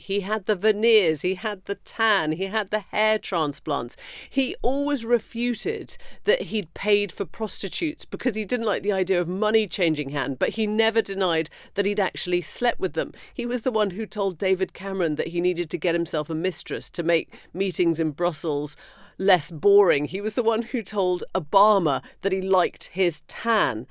He had the veneers, he had the tan, he had the hair transplants. He always refuted that he'd paid for prostitutes because he didn't like the idea of money changing hand, but he never denied that he'd actually slept with them. He was the one who told David Cameron that he needed to get himself a mistress to make meetings in Brussels less boring. He was the one who told Obama that he liked his tan.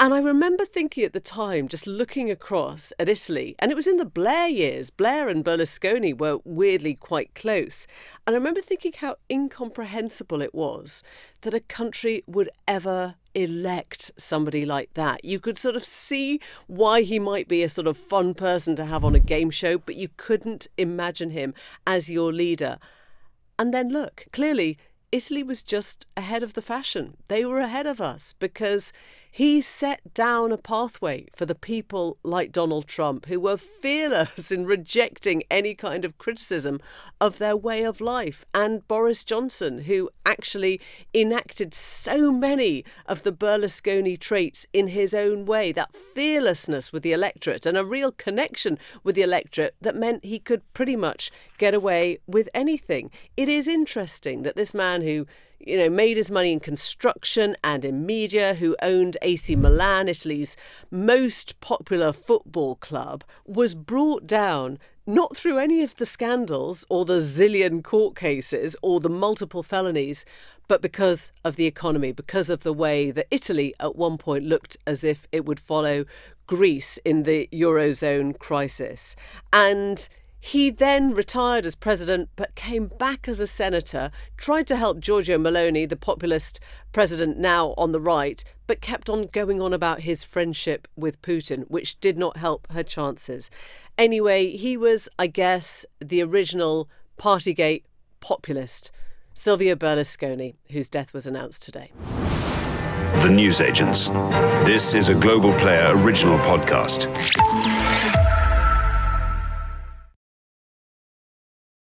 And I remember thinking at the time, just looking across at Italy, and it was in the Blair years. Blair and Berlusconi were weirdly quite close. And I remember thinking how incomprehensible it was that a country would ever elect somebody like that. You could sort of see why he might be a sort of fun person to have on a game show, but you couldn't imagine him as your leader. And then look, clearly, Italy was just ahead of the fashion. They were ahead of us because he set down a pathway for the people like Donald Trump, who were fearless in rejecting any kind of criticism of their way of life, and Boris Johnson, who actually enacted so many of the Berlusconi traits in his own way, that fearlessness with the electorate and a real connection with the electorate that meant he could pretty much get away with anything. It is interesting that this man who made his money in construction and in media, who owned AC Milan, Italy's most popular football club, was brought down not through any of the scandals or the zillion court cases or the multiple felonies, but because of the economy, because of the way that Italy at one point looked as if it would follow Greece in the Eurozone crisis. And he then retired as president, but came back as a senator, tried to help Giorgia Meloni, the populist president now on the right, but kept on going on about his friendship with Putin, which did not help her chances. Anyway, he was, I guess, the original Partygate populist, Silvio Berlusconi, whose death was announced today. The Newsagents. This is a Global Player original podcast.